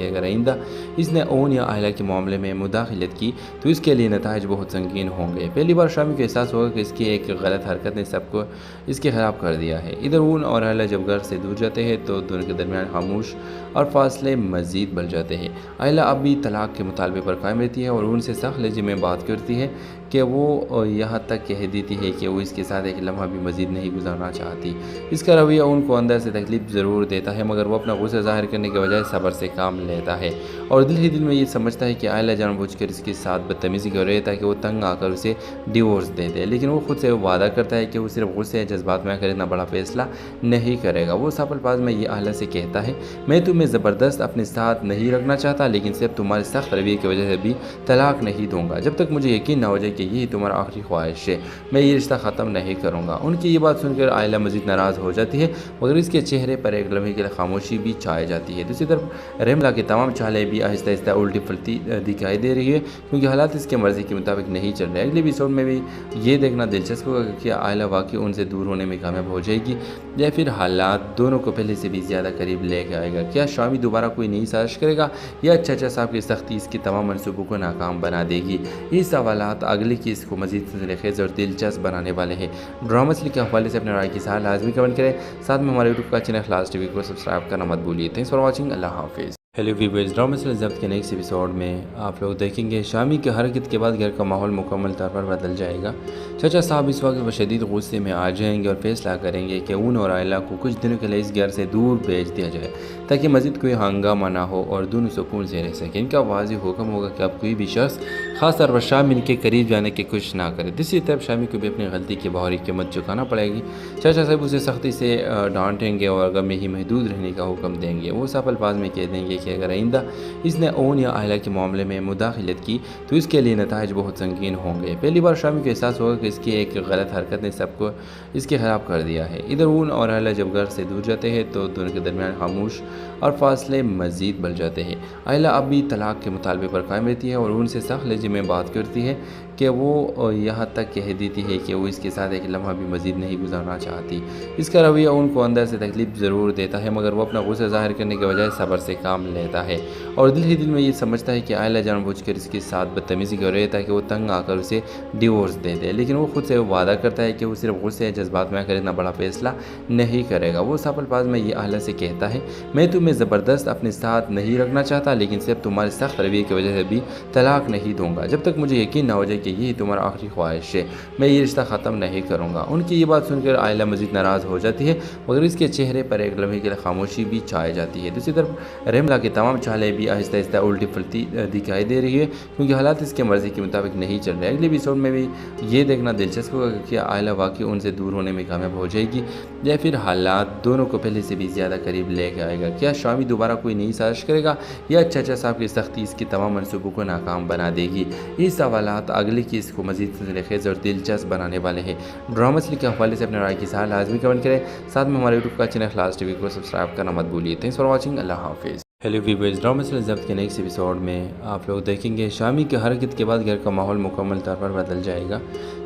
کہ اگر آئندہ اس نے اون یا اہلیہ کے معاملے میں مداخلت کی تو اس کے لیے نتائج بہت سنگین ہوں گے۔ پہلی بار شامی کو احساس ہوگا کہ اس کی ایک غلط حرکت نے سب کو اس کے خلاف کر دیا ہے۔ ادھر اون اور اہلیہ جب گھر سے دور جاتے ہیں تو دونوں کے درمیان خاموش اور فاصلے مزید بڑھ جاتے ہیں۔ اہلیہ اب بھی طلاق کے مطالبے پر قائم رہتی ہے اور ان سے سخت لہجے میں بات کرتی ہے کہ وہ یہاں تک کہہ دیتی ہے کہ وہ اس کے ساتھ ایک لمحہ بھی مزید نہیں گزارنا چاہتی۔ اس کا رویہ ان کو اندر سے تکلیف ضرور دیتا ہے، مگر وہ اپنا غصہ ظاہر کرنے کے بجائے صبر سے کام لیتا ہے اور دل ہی دل میں یہ سمجھتا ہے کہ اہلیہ جان بوجھ کر اس کے ساتھ بدتمیزی کر رہی ہے تاکہ وہ تنگ آ کر اسے ڈیورس دے دے، لیکن وہ خود سے وعدہ کرتا ہے کہ وہ صرف غصے یا جذبات میں آ کر اتنا بڑا فیصلہ نہیں کرے گا۔ وہ صاف الفاظ میں یہ اہلیہ سے کہتا ہے، میں تمہیں زبردست اپنے ساتھ نہیں رکھنا چاہتا، لیکن صرف تمہارے سخت رویے کی وجہ سے بھی طلاق نہیں دوں گا جب تک مجھے یقین نہ ہو جائے کہ یہی تمہارا آخری خواہش ہے، میں یہ رشتہ ختم نہیں کروں گا۔ ان کی یہ بات سن کر اہلیہ مزید ناراض ہو جاتی ہے، مگر اس کے چہرے پر ایک لمحے کے لیے خاموشی بھی چھائی جاتی ہے۔ دوسری طرف رحملہ کی تمام چالیں بھی آہستہ آہستہ الٹی پھلتی دکھائی دے رہی ہے کیونکہ حالات اس کے مرضی کے مطابق نہیں چل رہے۔ اگلے ایپیسوڈ میں بھی یہ دیکھنا دلچسپ ہوگا کہ کیا اہلیہ واقعی ان سے دور ہونے میں کامیاب ہو جائے گی یا پھر حالات دونوں کو پہلے سے بھی زیادہ قریب لے کے آئے گا۔ کیا شامی دوبارہ کوئی نئی سازش کرے گا یا چچا صاحب کی سختی اس کے تمام منصوبوں کو ناکام بنا دے گی؟ یہ سوالات اگلی کی اس کو مزید خیز اور دلچسپ بنانے والے ہیں۔ ڈرامہ سیریز کے حوالے سے اپنے رائے کے ساتھ لازمی کمنٹ کریں، ساتھ میں ہمارے یوٹیوب کا چینل اخلاص ٹی وی کو سبسکرائب کرنا مت بھولیے۔ تھینکس فار واچنگ، اللہ حافظ۔ ہیلو ویورز، ڈرامہ سیریز ضبط کے نیکسٹ ایپیسوڈ میں آپ لوگ دیکھیں گے شامی کی حرکت کے بعد گھر کا ماحول مکمل طور پر بدل جائے گا۔ چچا صاحب اس وقت وہ شدید غصے میں آ جائیں گے اور فیصلہ کریں گے کہ اون اور اہلیہ کو کچھ دنوں کے لیے اس گھر سے دور بھیج دیا جائے تاکہ مزید کوئی ہنگامہ نہ ہو اور دونوں سکون سے رہ سکیں۔ ان کا واضح حکم ہوگا کہ اب کوئی بھی شخص خاص طور پر شامی ان کے قریب جانے کی کوشش نہ کرے۔ دوسری طرف شامی کو بھی اپنی غلطی کی بہوری قیمت چکانا پڑے گی۔ چچا صاحب اسے سختی سے ڈانٹیں گے اور غم میں ہی محدود رہنے کا حکم دیں گے۔ وہ صاف الفاظ میں کہہ دیں گے کہ اگر آئندہ اس نے اون یا اہلیہ کے معاملے میں مداخلت کی تو اس کے لیے نتائج بہت سنگین ہوں گے۔ پہلی بار شامی کو احساس ہوگا کہ اس کی ایک غلط حرکت نے سب کو اس کے خلاف کر دیا ہے۔ ادھر اون اور اہلیہ جب گھر سے دور جاتے ہیں تو دونوں کے درمیان خاموش اور فاصلے مزید بڑھ جاتے ہیں۔ اہلیہ اب بھی طلاق کے مطالبے پر قائم رہتی ہے اور ان سے سخت لہجے میں بات کرتی ہے کہ وہ یہاں تک کہہ دیتی ہے کہ وہ اس کے ساتھ ایک لمحہ بھی مزید نہیں گزارنا چاہتی۔ اس کا رویہ ان کو اندر سے تکلیف ضرور دیتا ہے، مگر وہ اپنا غصہ ظاہر کرنے کے بجائے صبر سے کام لیتا ہے اور دل ہی دل میں یہ سمجھتا ہے کہ اہلیہ جان بوجھ کر اس کے ساتھ بدتمیزی کر رہی ہے تاکہ وہ تنگ آ کر اسے ڈیورس دے دے، لیکن وہ خود سے وعدہ کرتا ہے کہ وہ صرف غصے یا جذبات میں آ کر اتنا بڑا فیصلہ نہیں کرے گا۔ وہ صاف الفاظ میں یہ اہلیہ سے کہتا ہے، میں تمہیں زبردست اپنے ساتھ نہیں رکھنا چاہتا، لیکن صرف تمہارے سخت رویے کی وجہ سے بھی طلاق نہیں دوں گا جب تک مجھے یقین نہ ہو جائے کہ یہی تمہارا آخری خواہش ہے، میں یہ رشتہ ختم نہیں کروں گا۔ ان کی یہ بات سن کر اہلیہ مزید ناراض ہو جاتی ہے، مگر اس کے چہرے پر ایک لمحے کے لیے خاموشی بھی چھائی جاتی ہے۔ دوسری طرف رحملہ کی تمام چالیں بھی آہستہ آہستہ الٹی پھلتی دکھائی دے رہی ہے کیونکہ حالات اس کے مرضی کے مطابق نہیں چل رہے۔ اگلے ایپیسوڈ میں بھی یہ دیکھنا دلچسپ ہوگا کہ کیا اہلیہ واقعی ان سے دور ہونے میں کامیاب ہو جائے گی یا پھر حالات دونوں کو پہلے سے بھی زیادہ قریب لے کے آئے گا۔ کیا شامی دوبارہ کوئی نئی سازش کرے گا یا چچا صاحب کی سختی اس کے تمام منصوبوں کو ناکام بنا دے گی؟ یہ سوالات اگلی کی اس کو مزید خیز اور دلچسپ بنانے والے ہیں۔ ڈرامہ سیریز کے حوالے سے اپنے رائے کے ساتھ لازمی کمنٹ کریں، ساتھ میں ہمارے یوٹیوب کا چینل اخلاص ٹی وی کو سبسکرائب کرنا مت بھولیے۔ تھینکس فار واچنگ، اللہ حافظ۔ ہیلو ویورز، ڈرامہ سیریز ضبط کے نیکسٹ ایپیسوڈ میں آپ لوگ دیکھیں گے شامی کی حرکت کے بعد گھر کا ماحول مکمل طور پر بدل جائے گا۔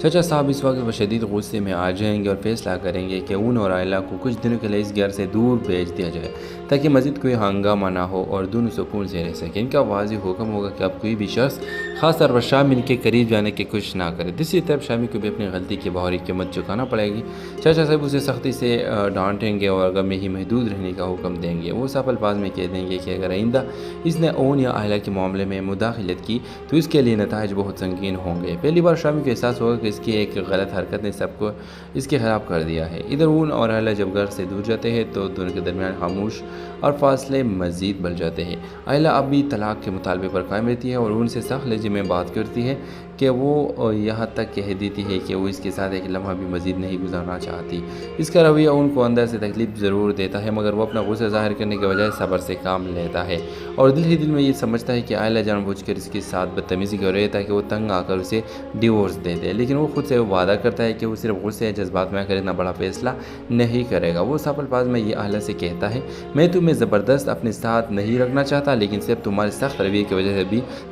چچا صاحب اس وقت وہ شدید غصے میں آ جائیں گے اور فیصلہ کریں گے کہ اون اور اہلیہ کو کچھ دنوں کے لیے اس گھر سے دور بھیج دیا جائے تاکہ مزید کوئی ہنگامہ نہ ہو اور دونوں سکون سے رہ سکیں۔ ان کا واضح حکم ہوگا کہ اب کوئی بھی شخص خاص طور پر شامی ان کے قریب جانے کی کوشش نہ کرے۔ دوسری طرف شامی کو بھی اپنی غلطی کی بہوری قیمت چکانا پڑے گی۔ چچا صاحب اسے سختی سے ڈانٹیں گے اور غم میں ہی محدود رہنے کا حکم دیں گے۔ وہ صاف الفاظ میں کہہ دیں گے کہ اگر آئندہ اس نے اون یا اہلیہ کے معاملے میں مداخلت کی تو اس کے لیے نتائج بہت سنگین ہوں گے۔ پہلی بار شامی کو احساس ہوگا کہ اس کی ایک غلط حرکت نے سب کو اس کے خلاف کر دیا ہے۔ ادھر اون اور اہلیہ جب گھر سے دور جاتے ہیں تو دونوں کے درمیان خاموش اور فاصلے مزید بڑھ جاتے ہیں۔ اہلیہ اب بھی طلاق کے مطالبے پر قائم رہتی ہے اور ان سے سخت لہجے میں بات کرتی ہے کہ وہ یہاں تک کہہ دیتی ہے کہ وہ اس کے ساتھ ایک لمحہ بھی مزید نہیں گزارنا چاہتی۔ اس کا رویہ ان کو اندر سے تکلیف ضرور دیتا ہے، مگر وہ اپنا غصہ ظاہر کرنے کے بجائے صبر سے کام لیتا ہے اور دل ہی دل میں یہ سمجھتا ہے کہ اہلیہ جان بوجھ کر اس کے ساتھ بدتمیزی کر رہی ہے تاکہ وہ تنگ آ کر اسے ڈیورس دے دے، لیکن وہ خود سے وعدہ کرتا ہے کہ وہ صرف غصے یا جذبات میں آ کر اتنا بڑا فیصلہ نہیں کرے گا۔ وہ صاف الفاظ میں یہ اہلیہ سے کہتا ہے، میں تمہیں زبردست اپنے ساتھ نہیں رکھنا چاہتا، لیکن صرف تمہارے سخت رویے کی وجہ سے بھی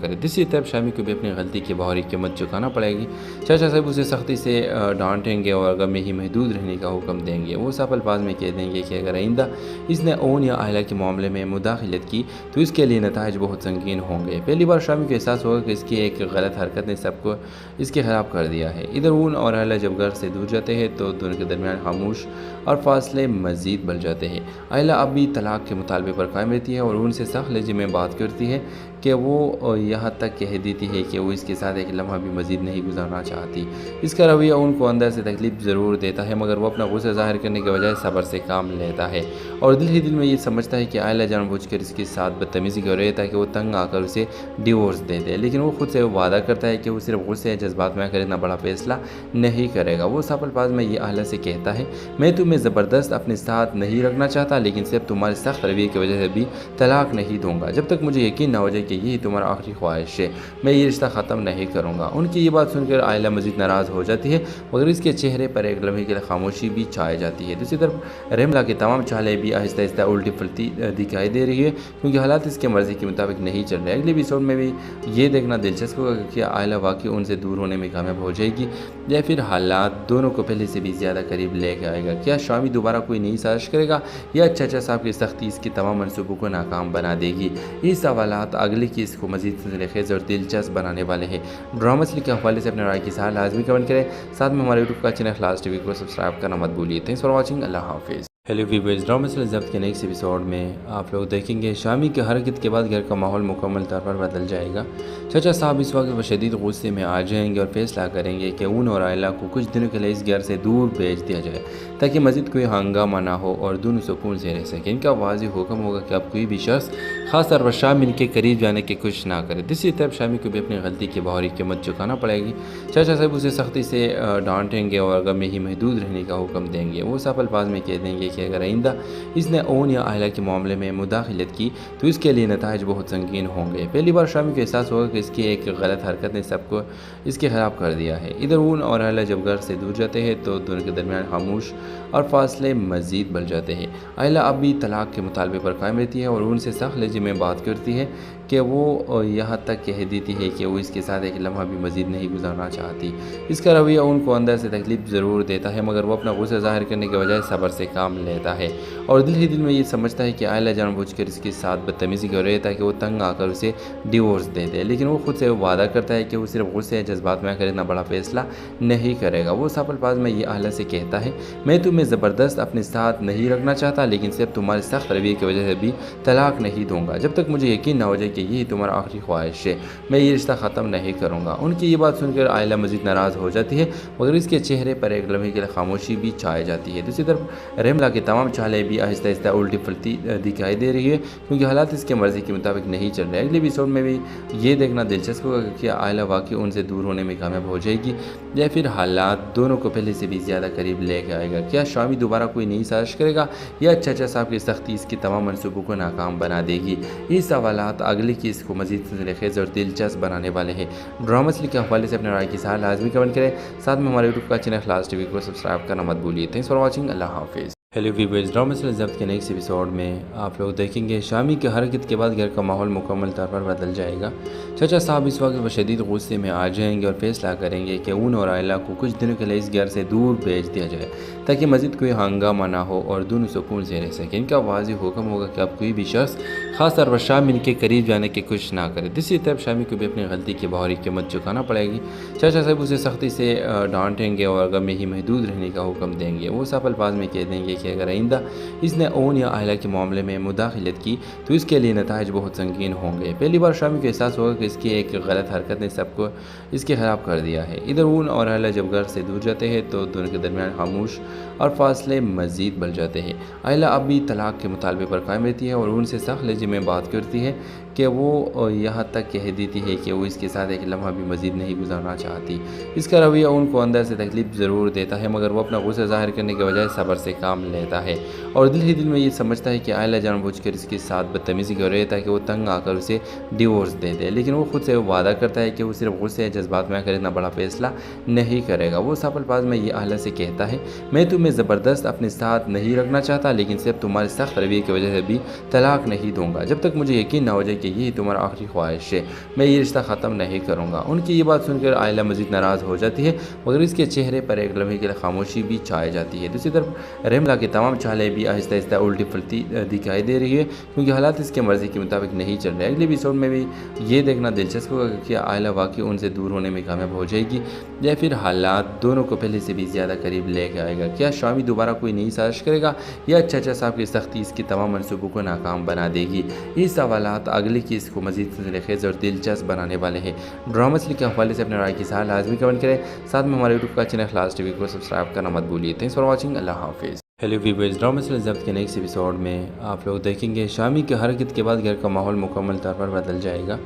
کرے۔ دوسری طرف شامی کو بھی اپنی غلطی کی بہوری قیمت چکانا پڑے گی۔ چاچا صاحب اسے سختی سے ڈانٹیں گے اور غم میں ہی محدود رہنے کا حکم دیں گے۔ وہ صاف الفاظ میں کہہ دیں گے کہ اگر آئندہ اس نے اون یا اہلیہ کے معاملے میں مداخلت کی تو اس کے لیے نتائج بہت سنگین ہوں گے۔ پہلی بار شامی کو احساس ہوگا کہ اس کی ایک غلط حرکت نے سب کو اس کے خلاف کر دیا ہے۔ ادھر اون اور اہلیہ جب گھر سے دور جاتے ہیں تو دونوں کے درمیان خاموش اور فاصلے مزید بڑھ جاتے ہیں۔ اہلیہ اب بھی طلاق کے مطالبے پر قائم رہتی ہے اور ان سے سخت لہجے میں بات کرتی ہے کہ وہ یہاں تک کہہ دیتی ہے کہ وہ اس کے ساتھ ایک لمحہ بھی مزید نہیں گزارنا چاہتی۔ اس کا رویہ ان کو اندر سے تکلیف ضرور دیتا ہے، مگر وہ اپنا غصہ ظاہر کرنے کے بجائے صبر سے کام لیتا ہے اور دل ہی دل میں یہ سمجھتا ہے کہ اہلیہ جان بوجھ کر اس کے ساتھ بدتمیزی کر رہی ہے تاکہ وہ تنگ آ کر اسے ڈیورس دے دے، لیکن وہ خود سے وعدہ کرتا ہے کہ وہ صرف غصے یا جذبات میں آ کر اتنا بڑا فیصلہ نہیں کرے گا۔ وہ صاف الفاظ میں یہ اہلیہ سے کہتا ہے، میں تمہیں زبردست اپنے ساتھ نہیں رکھنا چاہتا، لیکن صرف تمہارے سخت رویے کی وجہ سے بھی طلاق نہیں دوں گا۔ جب تک مجھے یقین نہ ہو جائے کہ یہی تمہارا آخری خواہش ہے، میں یہ رشتہ ختم نہیں کروں گا۔ ان کی یہ بات سن کر اہلیہ مزید ناراض ہو جاتی ہے، مگر اس کے چہرے پر ایک لمحے کے لیے خاموشی بھی چھائے جاتی ہے۔ دوسری طرف رحملہ کی تمام چالیں بھی آہستہ آہستہ الٹی پھلتی دکھائی دے رہی ہے، کیونکہ حالات اس کے مرضی کے مطابق نہیں چل رہے۔ اگلے ایپیسوڈ میں بھی یہ دیکھنا دلچسپ ہوگا کہ اہلیہ واقعی ان سے دور ہونے میں کامیاب ہو جائے گی یا پھر حالات دونوں کو پہلے سے بھی زیادہ قریب لے کے آئے گا۔ کیا شامی دوبارہ کوئی نئی سازش کرے گا یا چچا صاحب کی سختی اس کی تمام منصوبوں کو ناکام بنا دے گی؟ یہ سوالات اگلے کی اس کو مزید خیز اور دلچسپ بنانے والے ہیں۔ ڈرامہ سیریز کے حوالے سے اپنے رائے کی ساتھ لازمی کمنٹ کریں، ساتھ میں ہمارے یوٹیوب کا چینل اخلاص ٹی وی کو سبسکرائب کرنا مت بھولیے۔ تھینکس فار واچنگ، اللہ حافظ۔ ہیلو ویورز، ڈرامہ سیریز ضبط کے نیکسٹ ایپیسوڈ میں آپ لوگ دیکھیں گے شامی کی حرکت کے بعد گھر کا ماحول مکمل طور پر بدل جائے گا۔ چچا صاحب اس وقت وہ شدید غصے میں آ جائیں گے اور فیصلہ کریں گے کہ اون اور اہلیہ کو کچھ دنوں کے لیے اس گھر سے دور بھیج دیا جائے تاکہ مزید کوئی ہنگامہ نہ ہو اور دونوں سکون سے رہ سکیں۔ ان کا واضح حکم ہوگا کہ اب کوئی بھی شخص خاص طور پر شامی کے قریب جانے کی کوشش نہ کرے۔ دوسری طرف شامی کو بھی اپنی غلطی کی بہوری قیمت چکانا پڑے گی۔ چچا صاحب اسے سختی سے ڈانٹیں گے اور غم میں ہی محدود رہنے کا حکم دیں گے۔ وہ صاف الفاظ میں کہہ دیں گے کہ اگر آئندہ اس نے اون یا اہلیہ کے معاملے میں مداخلت کی تو اس کے لیے نتائج بہت سنگین ہوں گے۔ پہلی بار شامی کو احساس ہوگا کہ اس کی ایک غلط حرکت نے سب کو اس کے خلاف کر دیا ہے۔ ادھر اون اور اہلیہ جب گھر سے دور جاتے ہیں تو دونوں کے درمیان خاموش اور فاصلے مزید بڑھ جاتے ہیں۔ اہلیہ اب بھی طلاق کے مطالبے پر قائم رہتی ہے اور ان سے سخت لہجے میں بات کرتی ہے کہ وہ یہاں تک کہہ دیتی ہے کہ وہ اس کے ساتھ ایک لمحہ بھی مزید نہیں گزارنا چاہتی۔ اس کا رویہ ان کو اندر سے تکلیف ضرور دیتا ہے، مگر وہ اپنا غصہ ظاہر کرنے کے بجائے صبر سے کام لیتا ہے اور دل ہی دل میں یہ سمجھتا ہے کہ اہلیہ جان بوجھ کر اس کے ساتھ بدتمیزی کر رہی ہے تاکہ وہ تنگ آ کر اسے ڈیورس دے دے، لیکن وہ خود سے وعدہ کرتا ہے کہ وہ صرف غصے یا جذبات میں آ کر اتنا بڑا فیصلہ نہیں کرے گا۔ وہ صاف الفاظ میں یہ اہلیہ سے کہتا ہے، میں تمہیں زبردست اپنے ساتھ نہیں رکھنا چاہتا، لیکن صرف تمہارے سخت رویے کی وجہ سے بھی طلاق نہیں دوں گا۔ جب تک مجھے یقین نہ ہو جائے کہ یہی تمہارا آخری خواہش ہے، میں یہ رشتہ ختم نہیں کروں گا۔ ان کی یہ بات سن کر اہلیہ مزید ناراض ہو جاتی ہے، مگر اس کے چہرے پر ایک لمحے کے لیے خاموشی بھی چھائے جاتی ہے۔ دوسری طرف رحملہ کی تمام چالیں بھی آہستہ آہستہ الٹی پھلتی دکھائی دے رہی ہے، کیونکہ حالات اس کے مرضی کے مطابق نہیں چل رہے۔ اگلے ایپیسوڈ میں بھی یہ دیکھنا دلچسپ ہوگا کہ اہلیہ واقعی ان سے دور ہونے میں کامیاب ہو جائے گی یا پھر حالات دونوں کو پہلے سے بھی زیادہ قریب لے کے آئے گا۔ کیا شامی دوبارہ کوئی نئی سازش کرے گا یا چچا صاحب کی سختی اس کی تمام منصوبوں کو ناکام بنا دے گی؟ یہ سوالات اگلے کی اس کو مزید خیز اور دلچسپ بنانے والے ہیں۔ ڈرامہ سیریز کے حوالے سے اپنے رائے کی ساتھ لازمی کمنٹ کریں، ساتھ میں ہمارے یوٹیوب کا چینل اخلاص ٹی وی کو سبسکرائب کرنا مت بھولیے۔ تھینکس فار واچنگ، اللہ حافظ۔ ہیلو ویورز، ڈرامہ سیریز ضبط کے نیکسٹ ایپیسوڈ میں آپ لوگ دیکھیں گے شامی کی حرکت کے بعد گھر کا ماحول مکمل طور پر بدل جائے گا۔ چچا صاحب اس وقت وہ شدید غصے میں آ جائیں گے اور فیصلہ کریں گے کہ اون اور اہلیہ کو کچھ دنوں کے لیے اس گھر سے دور بھیج دیا جائے تاکہ مزید کوئی ہنگامہ نہ ہو اور دونوں سکون سے رہ سکیں۔ ان کا واضح حکم ہوگا کہ اب کوئی بھی شخص خاص طور پر شامی کے قریب جانے کی کوشش نہ کرے۔ دوسری طرف شامی کو بھی اپنی غلطی کی بہوری قیمت چکانا پڑے گی۔ چچا صاحب اسے سختی سے ڈانٹیں گے اور غم میں ہی محدود رہنے کا حکم دیں گے۔ وہ صاف الفاظ میں کہہ دیں گے کہ اگر آئندہ اس نے اون یا اہلیہ کے معاملے میں مداخلت کی تو اس کے لیے نتائج بہت سنگین ہوں گے۔ پہلی بار شامی کو احساس ہوگا کہ اس کی ایک غلط حرکت نے سب کو اس کے خلاف کر دیا ہے۔ ادھر اون اور اہلیہ جب گھر سے دور جاتے ہیں تو دونوں کے درمیان خاموش اور فاصلے مزید بڑھ جاتے ہیں۔ اہلیہ اب بھی طلاق کے مطالبے پر قائم رہتی ہے اور ان سے سخت لہجے میں بات کرتی ہے کہ وہ یہاں تک کہہ دیتی ہے کہ وہ اس کے ساتھ ایک لمحہ بھی مزید نہیں گزارنا چاہتی۔ اس کا رویہ ان کو اندر سے تکلیف ضرور دیتا ہے، مگر وہ اپنا غصہ ظاہر کرنے کے بجائے صبر سے کام لیتا ہے اور دل ہی دل میں یہ سمجھتا ہے کہ عائلہ جان بوجھ کر اس کے ساتھ بدتمیزی کر رہی ہے تاکہ وہ تنگ آ کر اسے ڈیورس دے دے، لیکن وہ خود سے وعدہ کرتا ہے کہ وہ صرف غصے یا جذبات میں آ کر اتنا بڑا فیصلہ نہیں کرے گا۔ وہ صاف الفاظ میں یہ عائلہ سے کہتا ہے، میں تمہیں زبردست اپنے ساتھ نہیں رکھنا چاہتا، لیکن صرف تمہارے سخت رویے کی وجہ سے بھی طلاق نہیں دوں گا جب تک مجھے یقین نہ ہو جائے کہ یہی تمہارا آخری خواہش ہے، میں یہ رشتہ ختم نہیں کروں گا۔ ان کی یہ بات سن کر عائلہ مزید ناراض ہو جاتی ہے، مگر اس کے چہرے پر ایک لمحے کے لیے خاموشی بھی چھائی جاتی ہے۔ دوسری طرف رحملہ کی تمام چالیں بھی آہستہ آہستہ الٹی پھلتی دکھائی دے رہی ہے، کیونکہ حالات اس کے مرضی کے مطابق نہیں چل رہے۔ اگلے ایپیسوڈ میں بھی یہ دیکھنا دلچسپ ہوگا کہ عائلہ واقعی ان سے دور ہونے میں کامیاب ہو جائے گی یا پھر حالات دونوں کو پہلے سے بھی زیادہ قریب لے کے آئے گا۔ کیا شامی دوبارہ کوئی نئی سازش کرے گا یا چچا صاحب کی سختی اس کی تمام منصوبوں کو ناکام بنا دے گی؟ یہ سوالات اگلی کی اس کو مزید فضول خیز اور دلچسپ بنانے والے ہیں۔ ڈرامہ سیریل کے حوالے سے اپنے رائے کی اظہار لازمی کمنٹ کریں، ساتھ میں ہمارے یوٹیوب کا چینل اخلاص ٹی وی کو سبسکرائب کرنا مت بھولیے۔ تھینکس فار واچنگ، اللہ حافظ۔ ہیلو ویورز، ڈرامہ سیریل ضبط کے نیکسٹ ایپیسوڈ میں آپ لوگ دیکھیں گے شامی کی حرکت کے بعد گھر کا ماحول مکمل طور پر بدل جائے گا۔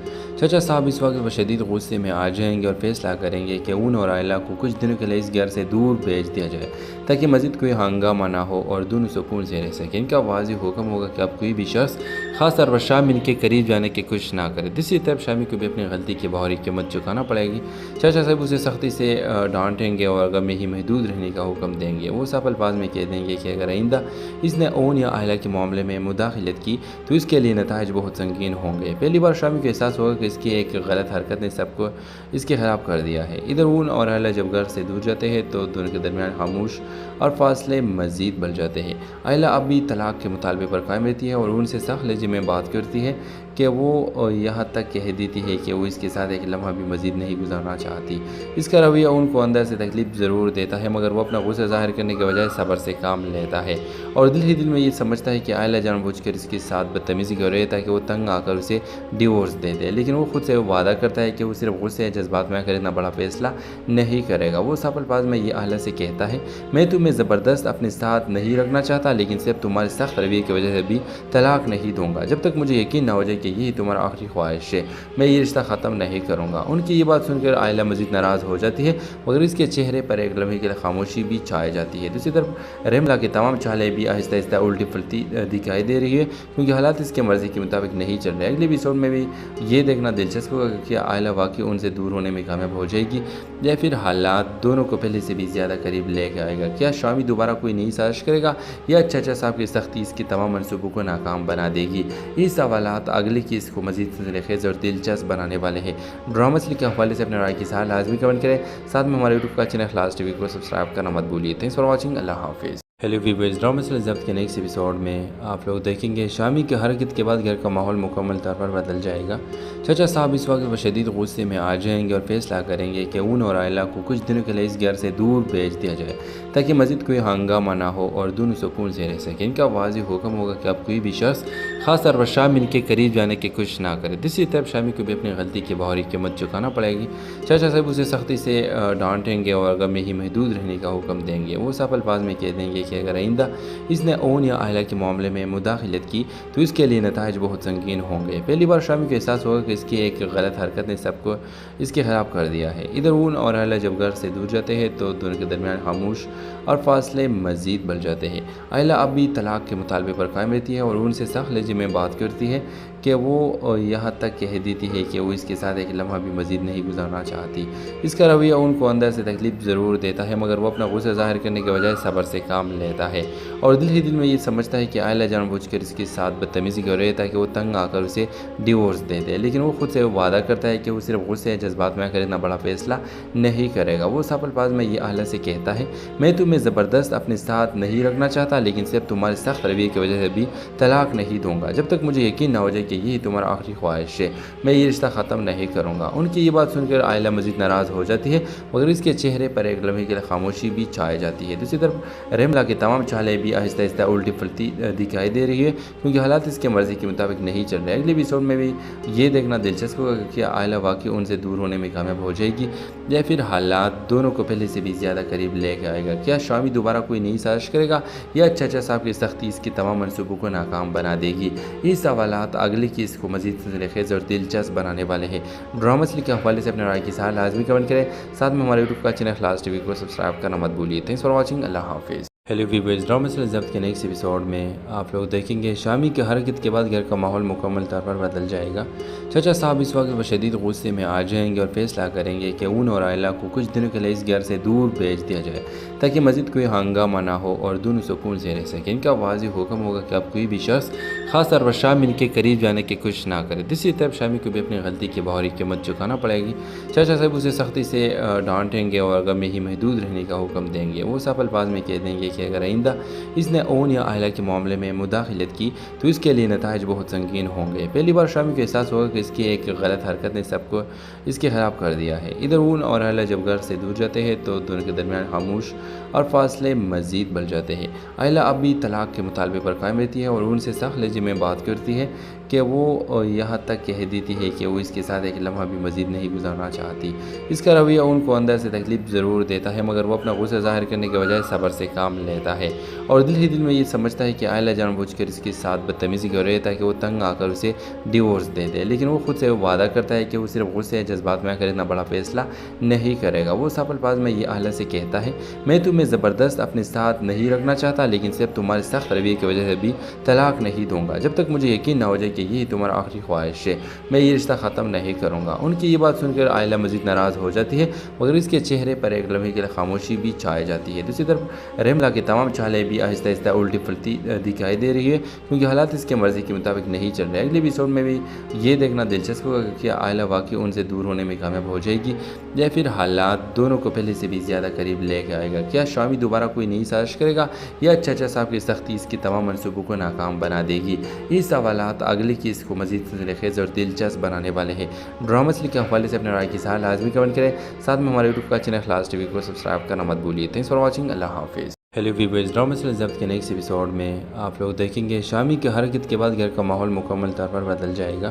چچا صاحب اس وقت شدید غصے میں آ جائیں گے اور فیصلہ کریں گے کہ ان اور عائلہ کو کچھ دنوں کے لیے اس گھر سے دور بھیج دیا جائے تاکہ مزید کوئی ہنگامہ نہ ہو اور دونوں سکون سے رہ سکیں۔ ان کا واضح حکم ہوگا کہ اب کوئی بھی شخص خاص طور پر شامی کے قریب جانے کی کوشش نہ کرے۔ دوسری طرف شامی کو بھی اپنی غلطی کی بہوری قیمت چکانا پڑے گی۔ چچا صاحب اسے سختی سے ڈانٹیں گے اور غم میں ہی محدود رہنے کا حکم دیں گے۔ وہ صاف الفاظ میں کہہ دیں گے کہ اگر آئندہ اس نے اون یا عائلہ کے معاملے میں مداخلت کی تو اس کے لیے نتائج بہت سنگین ہوں گے۔ پہلی بار شامی کو احساس ہوگا کہ اس کی ایک غلط حرکت نے سب کو اس کے خلاف کر دیا ہے۔ ادھر اون اور عائلہ جب گھر سے دور جاتے ہیں تو دونوں کے درمیان خاموش اور فاصلے مزید بڑھ جاتے ہیں۔ عائلہ اب بھی طلاق کے مطالبے پر قائم رہتی ہے اور ان سے سخت لہجے میں بات کرتی ہے کہ وہ یہاں تک کہہ دیتی ہے کہ وہ اس کے ساتھ ایک لمحہ بھی مزید نہیں گزارنا چاہتی۔ اس کا رویہ ان کو اندر سے تکلیف ضرور دیتا ہے، مگر وہ اپنا غصہ ظاہر کرنے کے بجائے صبر سے کام لیتا ہے اور دل ہی دل میں یہ سمجھتا ہے کہ عائلہ جان بوجھ کر اس کے ساتھ بدتمیزی کر رہی ہے تاکہ وہ تنگ آ کر اسے ڈیورس دے دے، لیکن وہ خود سے وعدہ کرتا ہے کہ وہ صرف غصے یا جذبات میں آ کر اتنا بڑا فیصلہ نہیں کرے گا۔ وہ صاف الفاظ میں یہ عائلہ سے کہتا ہے، میں تمہیں زبردست اپنے ساتھ نہیں رکھنا چاہتا، لیکن صرف تمہارے سخت رویے کی وجہ سے بھی طلاق نہیں دوں گا جب تک مجھے یقین نہ ہو جائے کہ یہی تمہارا آخری خواہش ہے، میں یہ رشتہ ختم نہیں کروں گا۔ ان کی یہ بات سن کر عائلہ مزید ناراض ہو جاتی ہے، مگر اس کے چہرے پر ایک لمحے کے لیے خاموشی بھی چھائی جاتی ہے۔ دوسری طرف رحملہ کی تمام چالیں بھی آہستہ آہستہ الٹی پھلتی دکھائی دے رہی ہے، کیونکہ حالات اس کے مرضی کے مطابق نہیں چل رہے۔ اگلے ایپیسوڈ میں بھی یہ دیکھنا دلچسپ ہوگا کہ عائلہ واقعی ان سے دور ہونے میں کامیاب ہو جائے گی یا پھر حالات دونوں کو پہلے سے بھی زیادہ قریب لے کے آئے گا۔ کیا شامی دوبارہ کوئی نئی سازش کرے گا یا چچا صاحب کی سختی اس کی تمام منصوبوں کو ناکام بنا دے گی؟ یہ سوالات اگلی کی اس کو مزید فضول خیز اور دلچسپ بنانے والے ہیں۔ ڈرامہ سیریل کے حوالے سے اپنے رائے کی اظہار لازمی کمنٹ کریں، ساتھ میں ہمارے یوٹیوب کا چینل اخلاص ٹی وی کو سبسکرائب کرنا مت بھولیے۔ تھینکس فار واچنگ، اللہ حافظ۔ ہیلو ویورز، ڈرامہ سیریل ضبط کے نیکسٹ ایپیسوڈ میں آپ لوگ دیکھیں گے شامی کی حرکت کے بعد گھر کا ماحول مکمل طور پر بدل جائے گا۔ چچا صاحب اس وقت شدید غصے میں آ جائیں گے اور فیصلہ کریں گے کہ ان اور عائلہ کو کچھ دنوں کے لیے اس گھر سے دور بھیج دیا جائے تاکہ مزید کوئی ہنگامہ نہ ہو اور دونوں سکون سے رہ سکیں۔ ان کا واضح حکم ہوگا کہ اب کوئی بھی شخص خاص طور پر شامی کے قریب جانے کی کوشش نہ کرے۔ دوسری طرف شامی کو بھی اپنی غلطی کی بہوری قیمت چکانا پڑے گی۔ چچا صاحب اسے سختی سے ڈانٹیں گے اور غم میں ہی محدود رہنے کا حکم دیں گے۔ وہ صاف الفاظ میں کہہ دیں گے کہ اگر آئندہ اس نے اون یا عائلہ کے معاملے میں مداخلت کی تو اس کے لیے نتائج بہت سنگین ہوں گے۔ پہلی بار شامی کو احساس ہوگا کہ اس کی ایک غلط حرکت نے سب کو اس کے خلاف کر دیا ہے۔ ادھر اون اور عائلہ جب گھر سے دور جاتے ہیں تو دونوں کے درمیان خاموش اور فاصلے مزید بڑھ جاتے ہیں۔ عائلہ اب بھی طلاق کے مطالبے پر قائم رہتی ہے اور ان سے سخت لہجے میں بات کرتی ہے کہ وہ یہاں تک کہہ دیتی ہے کہ وہ اس کے ساتھ ایک لمحہ بھی مزید نہیں گزارنا چاہتی۔ اس کا رویہ ان کو اندر سے تکلیف ضرور دیتا ہے، مگر وہ اپنا غصہ ظاہر کرنے کے بجائے صبر سے کام لیتا ہے اور دل ہی دل میں یہ سمجھتا ہے کہ عائلہ جان بوجھ کر اس کے ساتھ بدتمیزی کر رہی ہے تاکہ وہ تنگ آ کر اسے ڈیورس دے دے، لیکن وہ خود سے وعدہ کرتا ہے کہ وہ صرف غصے یا جذبات میں آ کر اتنا بڑا فیصلہ نہیں کرے گا۔ وہ صاف الفاظ میں یہ عائلہ سے کہتا ہے، میں تمہیں زبردست اپنے ساتھ نہیں رکھنا چاہتا، لیکن صرف تمہارے سخت رویے کی وجہ سے بھی طلاق نہیں دوں گا جب تک مجھے یقین نہ ہو جائے کہ یہی تمہارا آخری خواہش ہے، میں یہ رشتہ ختم نہیں کروں گا۔ ان کی یہ بات سن کر عائلہ مزید ناراض ہو جاتی ہے، مگر اس کے چہرے پر ایک لمحے کے لیے خاموشی بھی چھائی جاتی ہے۔ دوسری طرف رحملہ کی تمام چالیں بھی آہستہ آہستہ الٹی پھلتی دکھائی دے رہی ہے، کیونکہ حالات اس کے مرضی کے مطابق نہیں چل رہے۔ اگلے ایپیسوڈ میں بھی یہ دیکھنا دلچسپ ہوگا کہ عائلہ واقعی ان سے دور ہونے میں کامیاب ہو جائے گی یا پھر حالات دونوں کو پہلے سے بھی زیادہ قریب لے کے آئے گا۔ کیا شامی دوبارہ کوئی نئی سازش کرے گا یا چچا صاحب کی سختی اس کی تمام منصوبوں کو ناکام بنا دے گی؟ یہ سوالات اگلی اگلی چیز کو مزید فضول خیز اور دلچسپ بنانے والے ہیں۔ ڈرامہ سیریل کے حوالے سے اپنے رائے کی ساتھ لازمی کمنٹ کریں، ساتھ میں ہمارے یوٹیوب کا چینل اخلاص ٹی وی کو سبسکرائب کرنا مت بھولیے۔ تھینکس فار واچنگ، اللہ حافظ۔ ہیلو ویورز، ڈرامہ سیریل ضبط کے نیکسٹ ایپیسوڈ میں آپ لوگ دیکھیں گے شامی کی حرکت کے بعد گھر کا ماحول مکمل طور پر بدل جائے گا۔ چچا صاحب اس وقت وہ شدید غصے میں آ جائیں گے اور فیصلہ کریں گے کہ ان اور آئلہ کو کچھ دنوں کے لیے اس گھر سے دور بھیج دیا جائے تاکہ مزید کوئی ہنگامہ نہ ہو اور دونوں سکون سے رہ سکیں۔ ان کا واضح حکم ہوگا کہ اب کوئی بھی شخص خاص طور پر شامی ان کے قریب جانے کی کوشش نہ کرے۔ دوسری طرف شامی کو بھی اپنی غلطی کی بہوری قیمت چکانا پڑے گی۔ چچا صاحب اسے سختی سے ڈانٹیں گے اور غم میں ہی محدود رہنے کا حکم دیں گے۔ وہ صاف الفاظ میں کہہ دیں گے کہ اگر آئندہ اس نے اون یا آئلہ کے معاملے میں مداخلت کی تو اس کے لیے نتائج بہت سنگین ہوں گے۔ پہلی بار شامی کو احساس ہوگا کہ اس کی ایک غلط حرکت نے سب کو اس کے خلاف کر دیا ہے۔ ادھر اون اور آئلہ جب گھر سے دور جاتے ہیں تو دونوں کے درمیان خاموش اور فاصلے مزید بڑھ جاتے ہیں۔ آئلہ اب بھی طلاق کے مطالبے پر قائم رہتی ہے اور ان سے سخت لہجے میں بات کرتی ہے کہ وہ یہاں تک کہہ دیتی ہے کہ وہ اس کے ساتھ ایک لمحہ بھی مزید نہیں گزارنا چاہتی۔ اس کا رویہ ان کو اندر سے تکلیف ضرور دیتا ہے، مگر وہ اپنا غصہ ظاہر کرنے کے بجائے صبر سے کام لیتا ہے اور دل ہی دل میں یہ سمجھتا ہے کہ آئلہ جان بوجھ کر اس کے ساتھ بدتمیزی کر رہی ہے تاکہ وہ تنگ آ کر اسے ڈیورس دے دے، لیکن وہ خود سے وعدہ کرتا ہے کہ وہ صرف غصے یا جذبات میں آ کر اتنا بڑا فیصلہ نہیں کرے گا۔ وہ صاف الفاظ میں یہ آئلہ سے کہتا ہے، میں تمہیں زبردست اپنے ساتھ نہیں رکھنا چاہتا، لیکن صرف تمہارے سخت رویے کی وجہ سے بھی طلاق نہیں دوں گا جب تک مجھے یقین نہ ہو جائے کہ یہی تمہارا آخری خواہش ہے۔ میں یہ رشتہ ختم نہیں کروں گا۔ ان کی یہ بات سن کر آئلہ مزید ناراض ہو جاتی ہے، مگر اس کے چہرے پر ایک لمحے کے لیے خاموشی بھی چھائی جاتی ہے۔ دوسری طرف رحملہ کی تمام چالیں بھی آہستہ آہستہ الٹی پھلتی دکھائی دے رہی ہے کیونکہ حالات اس کے مرضی کے مطابق نہیں چل رہے۔ اگلے ایپیسوڈ میں بھی یہ دیکھنا دلچسپ ہوگا کہ آئلہ واقعی ان سے دور ہونے میں کامیاب ہو جائے گی یا پھر حالات دونوں کو پہلے سے بھی زیادہ قریب لے کے آئے گا۔ کیا شامی دوبارہ کوئی نئی سازش کرے گا یا چچا صاحب کی سختی اس کی تمام منصوبوں کو ناکام بنا دے گی؟ یہ سوالات اگلی چیز کو مزید فضول خیز اور دلچسپ بنانے والے ہیں۔ ڈرامہ سیریل کے حوالے سے اپنے رائے کی ساتھ لازمی کمنٹ کریں، ساتھ میں ہمارے یوٹیوب کا چینل اخلاص ٹی وی کو سبسکرائب کرنا مت بھولیے۔ تھینکس فار واچنگ، اللہ حافظ۔ ہیلو ویورز، ڈرامہ سیریل ضبط کے نیکسٹ ایپیسوڈ میں آپ لوگ دیکھیں گے شامی کی حرکت کے بعد گھر کا ماحول مکمل طور پر بدل جائے گا۔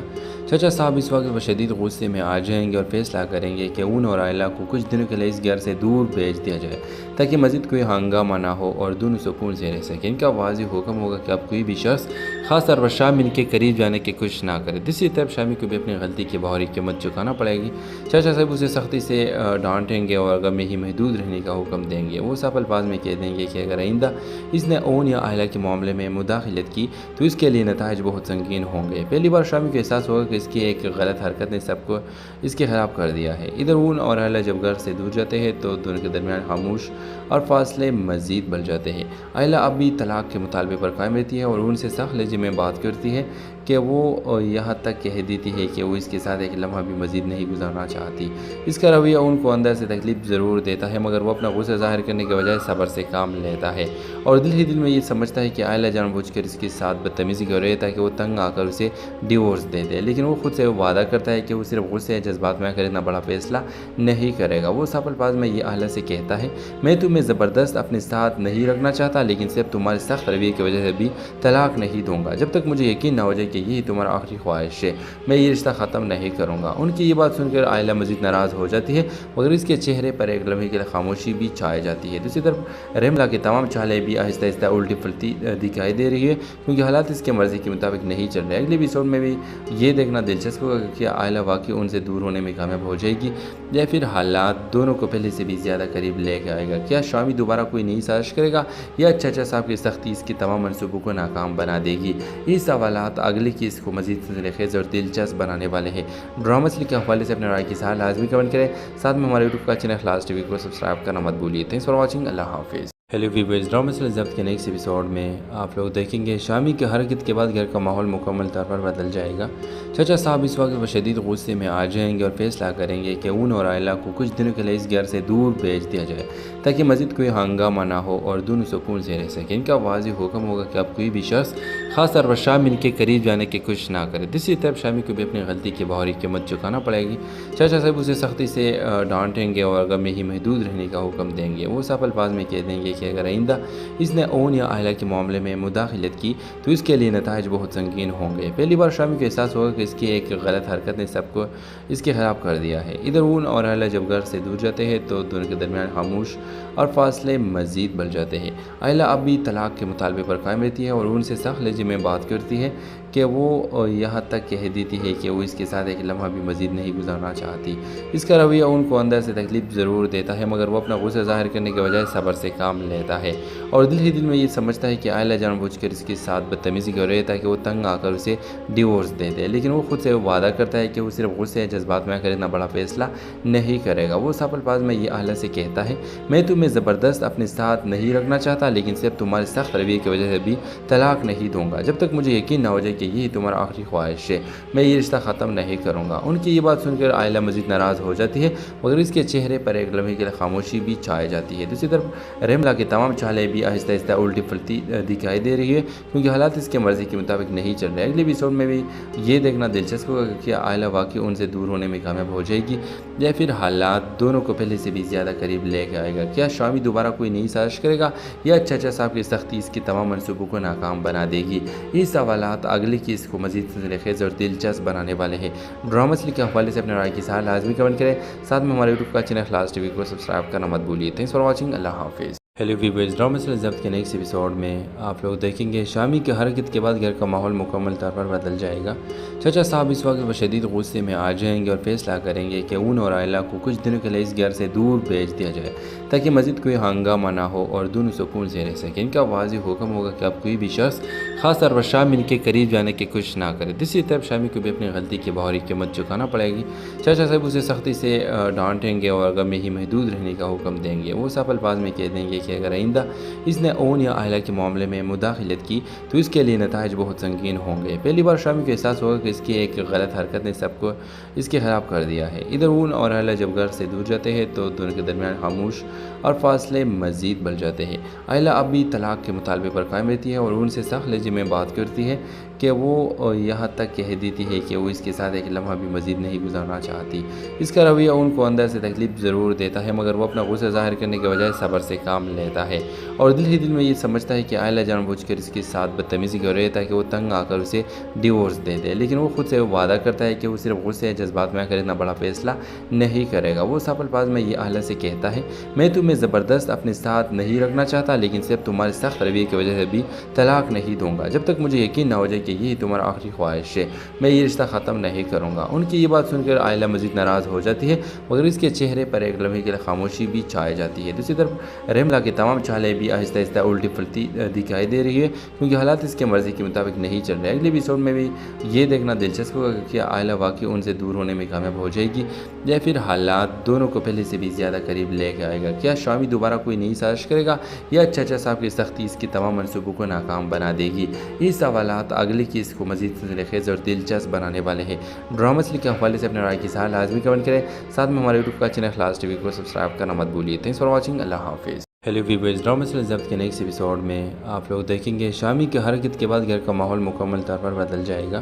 چچا صاحب اس وقت وہ شدید غصے میں آ جائیں گے اور فیصلہ کریں گے کہ اون اور آئلہ کو کچھ دنوں کے لیے اس گھر سے دور بھیج دیا جائے تاکہ مزید کوئی ہنگامہ نہ ہو اور دونوں سکون سے رہ سکیں۔ ان کا واضح حکم ہوگا کہ اب کوئی بھی شخص خاص طور پر شامی ان کے قریب جانے کی کوشش نہ کرے۔ دوسری طرف شامی کو بھی اپنی غلطی کی بہوری قیمت چکانا پڑے گی۔ چچا صاحب اسے سختی سے ڈانٹیں گے اور غم میں ہی محدود رہنے کا حکم دیں گے۔ وہ صاف الفاظ میں کہہ دیں گے کہ اگر آئندہ اس نے اون یا آئلہ کے معاملے میں مداخلت کی تو اس کے لیے نتائج بہت سنگین ہوں گے۔ پہلی بار شامی کو احساس ہوگا کہ اس کی ایک غلط حرکت نے سب کو اس کے خلاف کر دیا ہے۔ ادھر اون اور آئلہ جب گھر سے دور جاتے ہیں تو دونوں کے درمیان خاموش اور فاصلے مزید بڑھ جاتے ہیں۔ آئلہ اب بھی طلاق کے مطالبے پر قائم رہتی ہے اور ان سے سخت لہجے میں بات کرتی ہے کہ وہ یہاں تک کہہ دیتی ہے کہ وہ اس کے ساتھ ایک لمحہ بھی مزید نہیں گزارنا چاہتی۔ اس کا رویہ ان کو اندر سے تکلیف ضرور دیتا ہے، مگر وہ اپنا غصہ ظاہر کرنے کے بجائے صبر سے کام لیتا ہے اور دل ہی دل میں یہ سمجھتا ہے کہ آئلہ جان بوجھ کر اس کے ساتھ بدتمیزی کر رہی ہے تاکہ وہ تنگ آ کر اسے ڈیورس دے دے، لیکن وہ خود سے وعدہ کرتا ہے کہ وہ صرف غصے یا جذبات میں آ کر اتنا بڑا فیصلہ نہیں کرے گا۔ وہ صاف الفاظ میں یہ آئلہ سے کہتا ہے، میں تمہیں زبردست اپنے ساتھ نہیں رکھنا چاہتا، لیکن صرف تمہارے سخت رویے کی وجہ سے بھی طلاق نہیں دوں گا جب تک مجھے یقین نہ ہو جائے کہ یہی تمہارا آخری خواہش ہے۔ میں یہ رشتہ ختم نہیں کروں گا۔ ان کی یہ بات سن کر آئلہ مزید ناراض ہو جاتی ہے، مگر اس کے چہرے پر ایک لمحے کے لیے خاموشی بھی چھائی جاتی ہے۔ دوسری طرف رحملہ کی تمام چالیں بھی آہستہ آہستہ الٹی پھلتی دکھائی دے رہی ہے کیونکہ حالات اس کے مرضی کے مطابق نہیں چل رہے۔ اگلے ایپیسوڈ میں بھی یہ دیکھنا دلچسپ ہوگا کہ آئلہ واقعی ان سے دور ہونے میں کامیاب ہو جائے گی یا پھر حالات دونوں کو پہلے سے بھی زیادہ قریب لے کے آئے گا۔ کیا شامی دوبارہ کوئی نئی سازش کرے گا یا چچا صاحب کی سختی اس کی تمام منصوبوں کو ناکام بنا دے گی؟ یہ سوالات اگلی چیز کو مزید فضول خیز اور دلچسپ بنانے والے ہیں۔ ڈرامہ سیریل کے حوالے سے اپنے رائے کی ساتھ لازمی کمنٹ کریں، ساتھ میں ہمارے یوٹیوب کا چینل اخلاص ٹی وی کو سبسکرائب کرنا مت بھولیے۔ تھینکس فار واچنگ، اللہ حافظ۔ ہیلو ویورز، ڈرامہ سیریل ضبط کے نیکسٹ ایپیسوڈ میں آپ لوگ دیکھیں گے شامی کی حرکت کے بعد گھر کا ماحول مکمل طور پر بدل جائے گا۔ چچا صاحب اس وقت وہ شدید غصے میں آ جائیں گے اور فیصلہ کریں گے کہ اون اور آئلہ کو کچھ دنوں کے لیے اس گھر سے دور بھیج دیا جائے تاکہ مزید کوئی ہنگامہ نہ ہو اور دونوں سکون سے رہ سکیں۔ ان کا واضح حکم ہوگا کہ اب کوئی بھی شخص خاص طور پر شامی ان کے قریب جانے کی کوشش نہ کرے۔ دوسری طرف شامی کو بھی اپنی غلطی کی بہوری قیمت چکانا پڑے گی۔ چچا صاحب اسے سختی سے ڈانٹیں گے اور غم میں ہی محدود رہنے کا حکم دیں گے۔ وہ صاف الفاظ میں کہہ دیں گے کہ اگر آئندہ اس نے اون یا آئلہ کے معاملے میں مداخلت کی تو اس کے لیے نتائج بہت سنگین ہوں گے۔ پہلی بار شامی کو احساس ہوگا کہ اس کی ایک غلط حرکت نے سب کو اس کے خلاف کر دیا ہے۔ ادھر اون اور آئلہ جب گھر سے دور جاتے ہیں تو دونوں کے درمیان خاموش اور فاصلے مزید بڑھ جاتے ہیں۔ آئلہ اب بھی طلاق کے مطالبے پر قائم رہتی ہے اور ان سے سخت لہجے میں بات کرتی ہے کہ وہ یہاں تک کہہ دیتی ہے کہ وہ اس کے ساتھ ایک لمحہ بھی مزید نہیں گزارنا چاہتی۔ اس کا رویہ ان کو اندر سے تکلیف ضرور دیتا ہے، مگر وہ اپنا غصہ ظاہر کرنے کے بجائے صبر سے کام لیتا ہے اور دل ہی دل میں یہ سمجھتا ہے کہ عائلہ جان بوجھ کر اس کے ساتھ بدتمیزی کر رہی ہے تاکہ وہ تنگ آ کر اسے ڈیورس دے دے، لیکن وہ خود سے وعدہ کرتا ہے کہ وہ صرف غصے یا جذبات میں آ کر اتنا بڑا فیصلہ نہیں کرے گا۔ وہ صاف الفاظ میں یہ عائلہ سے کہتا ہے، میں تمہیں زبردست اپنے ساتھ نہیں رکھنا چاہتا، لیکن صرف تمہارے سخت رویے کی وجہ سے بھی طلاق نہیں دوں گا جب تک مجھے یقین نہ ہو جائے کہ یہی تمہارا آخری خواہش ہے، میں یہ رشتہ ختم نہیں کروں گا۔ ان کی یہ بات سن کر عائلہ مزید ناراض ہو جاتی ہے، مگر اس کے چہرے پر ایک لمحے کے لیے خاموشی بھی چھائی جاتی ہے۔ دوسری طرف رحملہ کی تمام چالیں بھی آہستہ آہستہ الٹی پھلتی دکھائی دے رہی ہے، کیونکہ حالات اس کے مرضی کے مطابق نہیں چل رہے۔ اگلے ایپیسوڈ میں بھی یہ دیکھنا دلچسپ ہوگا کہ کیا عائلہ واقعی ان سے دور ہونے میں کامیاب ہو جائے گی یا پھر حالات دونوں کو پہلے سے بھی زیادہ قریب لے کے آئے گا۔ کیا شامی دوبارہ کوئی نئی سازش کرے گا یا چچا صاحب کی سختی اس کے تمام منصوبوں کو ناکام بنا دے گی؟ یہ سوالات اگلی کی اس کو مزید سنسنی خیز اور دلچسپ بنانے والے ہیں۔ ڈرامہ سیریز کے حوالے سے اپنے رائے کی ساتھ لازمی کمنٹ کریں، ساتھ میں ہمارے یوٹیوب کا چینل خلاص ٹی وی کو سبسکرائب کرنا مت بھولیے۔ تھینکس فار واچنگ، اللہ حافظ۔ ہیلو ویورز، ڈرامہ سیریز ضبط کے نیکسٹ ایپیسوڈ میں آپ لوگ دیکھیں گے شامی کی حرکت کے بعد گھر کا ماحول مکمل طور پر بدل جائے گا۔ چچا صاحب اس وقت وہ شدید غصے میں آ جائیں گے اور فیصلہ کریں گے کہ ان اور عائلہ کو کچھ دنوں کے لیے اس گھر سے دور بھیج دیا جائے تاکہ مزید کوئی ہنگامہ نہ ہو اور دونوں سکون سے رہ سکیں۔ ان کا واضح حکم ہوگا کہ اب کوئی بھی شخص خاص طور پر شامی ان کے قریب جانے کی کوشش نہ کرے۔ دوسری طرف شامی کو بھی اپنی غلطی کی بہوری قیمت چکانا پڑے گی۔ چچا صاحب اسے سختی سے ڈانٹیں گے اور غم میں ہی محدود رہنے کا حکم دیں گے۔ وہ صاف الفاظ میں کہہ دیں گے کہ اگر آئندہ اس نے اون یا عائلہ کے معاملے میں مداخلت کی تو اس کے لیے نتائج بہت سنگین ہوں گے۔ پہلی بار شامی کو احساس ہوگا کہ اس کی ایک غلط حرکت نے سب کو اس کے خلاف کر دیا ہے۔ ادھر اون اور عائلہ جب گھر سے دور جاتے ہیں تو دونوں کے درمیان خاموش اور فاصلے مزید بڑھ جاتے ہیں۔ عائلہ اب بھی طلاق کے مطالبے پر قائم رہتی ہے اور ان سے سخت لہجے میں بات کرتی ہے کہ وہ یہاں تک کہہ دیتی ہے کہ وہ اس کے ساتھ ایک لمحہ بھی مزید نہیں گزارنا چاہتی۔ اس کا رویہ ان کو اندر سے تکلیف ضرور دیتا ہے، مگر وہ اپنا غصہ ظاہر کرنے کے بجائے صبر سے کام لیتا ہے اور دل ہی دل میں یہ سمجھتا ہے کہ عائلہ جان بوجھ کر اس کے ساتھ بدتمیزی کر رہی ہے تاکہ وہ تنگ آ کر اسے ڈیورس دے دے، لیکن وہ خود سے وعدہ کرتا ہے کہ وہ صرف غصے یا جذبات میں آ کر اتنا بڑا فیصلہ نہیں کرے گا۔ وہ صاف الفاظ میں یہ عائلہ سے کہتا ہے، میں تمہیں زبردست اپنے ساتھ نہیں رکھنا چاہتا، لیکن صرف تمہارے سخت رویے کی وجہ سے بھی طلاق نہیں دوں گا جب تک مجھے یقین نہ ہو جائے کہ یہی تمہارا آخری خواہش ہے، میں یہ رشتہ ختم نہیں کروں گا۔ ان کی یہ بات سن کر عائلہ مزید ناراض ہو جاتی ہے، مگر اس کے چہرے پر ایک لمحے کے لیے خاموشی بھی چھائی جاتی ہے۔ دوسری طرف رحملہ کی تمام چالیں بھی آہستہ آہستہ الٹی پھلتی دکھائی دے رہی ہے، کیونکہ حالات اس کے مرضی کے مطابق نہیں چل رہے۔ اگلے ایپیسوڈ میں بھی یہ دیکھنا دلچسپ ہوگا کہ کیا عائلہ واقعی ان سے دور ہونے میں کامیاب ہو جائے گی یا پھر حالات دونوں کو پہلے سے بھی زیادہ قریب لے کے آئے گا۔ کیا شامی دوبارہ کوئی نئی سازش کرے گا یا چچا صاحب کی سختی اس کے تمام منصوبوں کو ناکام بنا دے گی؟ یہ سوالات اگلی کی اس کو مزید سنسنی خیز اور دلچسپ بنانے والے ہیں۔ ڈرامہ سیریز کے حوالے سے اپنے رائے کی ساتھ لازمی کمنٹ کریں، ساتھ میں ہمارے یوٹیوب کا چینل خلاص ٹی وی کو سبسکرائب کرنا مت بھولیے۔ تھینکس فار واچنگ، اللہ حافظ۔ ہیلو ویورز، ڈرامہ سیریز ضبط کے نیکسٹ ایپیسوڈ میں آپ لوگ دیکھیں گے شامی کی حرکت کے بعد گھر کا ماحول مکمل طور پر بدل جائے گا۔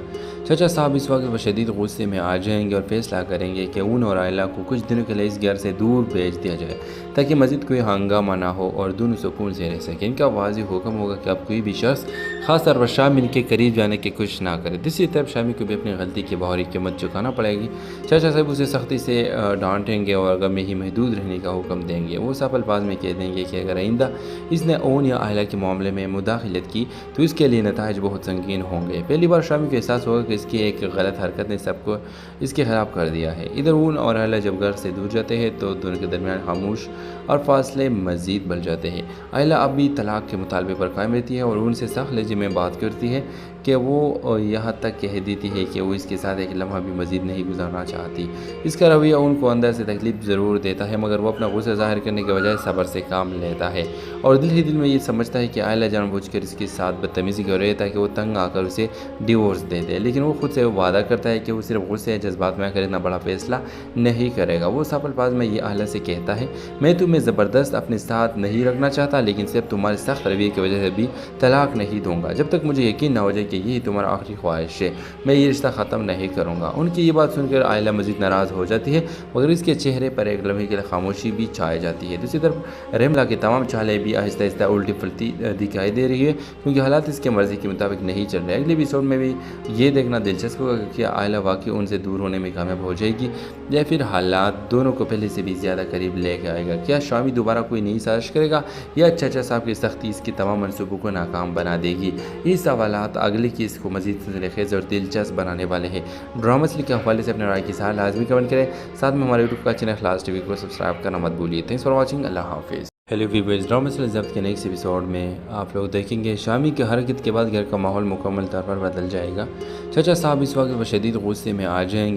چچا صاحب اس وقت وہ شدید غصے میں آ جائیں گے اور فیصلہ کریں گے کہ ان اور عائلہ کو کچھ دنوں کے لیے اس گھر سے دور بھیج دیا جائے تاکہ مزید کوئی ہنگامہ نہ ہو اور دونوں سکون سے رہ سکیں۔ ان کا واضح حکم ہوگا کہ اب کوئی بھی شخص خاص طور پر شامی ان کے قریب جانے کی کوشش نہ کرے۔ دوسری طرف شامی کو بھی اپنی غلطی کی بہوری قیمت چکانا پڑے گی۔ چچا صاحب اسے سختی سے ڈانٹیں گے اور غم میں ہی محدود رہنے کا حکم دیں گے۔ وہ صاف الفاظ میں کہہ دیں گے کہ اگر آئندہ اس نے اون یا عائلہ کے معاملے میں مداخلت کی تو اس کے لیے نتائج بہت سنگین ہوں گے۔ پہلی بار شامی کو احساس ہوگا کہ اس کی ایک غلط حرکت نے سب کو اس کے خلاف کر دیا ہے۔ ادھر اون اور عائلہ جب گھر سے دور جاتے ہیں تو دونوں کے درمیان خاموش اور فاصلے مزید بڑھ جاتے ہیں۔ عائلہ اب بھی طلاق کے مطالبے پر قائم رہتی ہے اور ان سے سخت لہجے میں بات کرتی ہے کہ وہ یہاں تک کہہ دیتی ہے کہ وہ اس کے ساتھ ایک لمحہ بھی مزید نہیں گزارنا چاہتی۔ اس کا رویہ ان کو اندر سے تکلیف ضرور دیتا ہے، مگر وہ اپنا غصہ ظاہر کرنے کے بجائے صبر سے کام لیتا ہے اور دل ہی دل میں یہ سمجھتا ہے کہ عائلہ جان بوجھ کر اس کے ساتھ بدتمیزی کر رہی ہے تاکہ وہ تنگ آ کر اسے ڈیورس دے دے، لیکن وہ خود سے وعدہ کرتا ہے کہ وہ صرف غصے یا جذبات میں آ کر اتنا بڑا فیصلہ نہیں کرے گا۔ وہ صاف الفاظ میں یہ عائلہ سے کہتا ہے، میں تمہیں زبردست اپنے ساتھ نہیں رکھنا چاہتا، لیکن صرف تمہارے سخت رویے کی وجہ سے بھی طلاق نہیں دوں گا جب تک مجھے یقین نہ ہو جائے کہ یہی تمہارا آخری خواہش ہے، میں یہ رشتہ ختم نہیں کروں گا۔ ان کی یہ بات سن کر عائلہ مزید ناراض ہو جاتی ہے، مگر اس کے چہرے پر ایک لمحے کے لیے خاموشی بھی چھائی جاتی ہے۔ دوسری طرف رحملہ کی تمام چالیں بھی آہستہ آہستہ الٹی پھلتی دکھائی دے رہی ہے، کیونکہ حالات اس کے مرضی کے مطابق نہیں چل رہے۔ اگلے ایپیسوڈ میں بھی یہ دیکھنا دلچسپ ہوگا کہ کیا عائلہ واقعی ان سے دور ہونے میں کامیاب ہو جائے گی یا پھر حالات دونوں کو پہلے سے بھی زیادہ قریب لے کے آئے گا۔ کیا شامی دوبارہ کوئی نئی سازش کرے گا یا چچا صاحب کی سختی اس کے تمام منصوبوں کو ناکام بنا دے گی؟ یہ سوالات اگلی اگلے کی اس کو مزید خیز اور دلچسپ بنانے والے ہیں۔ ڈرامہ سیریل کے حوالے سے اپنے رائے کی اظہار لازمی کمنٹ کریں، ساتھ میں ہمارے یوٹیوب کا چینل اخلاص ٹی وی کو سبسکرائب کرنا مت بھولیے۔ تھینکس فار واچنگ، اللہ حافظ۔ ہیلو ویورز، ڈرامہ سیریل ضبط کے نیکسٹ ایپیسوڈ میں آپ لوگ دیکھیں گے شامی کی حرکت کے بعد گھر کا ماحول مکمل طور پر بدل جائے گا۔ چچا صاحب اس وقت وہ شدید غصے میں آ جائیں گے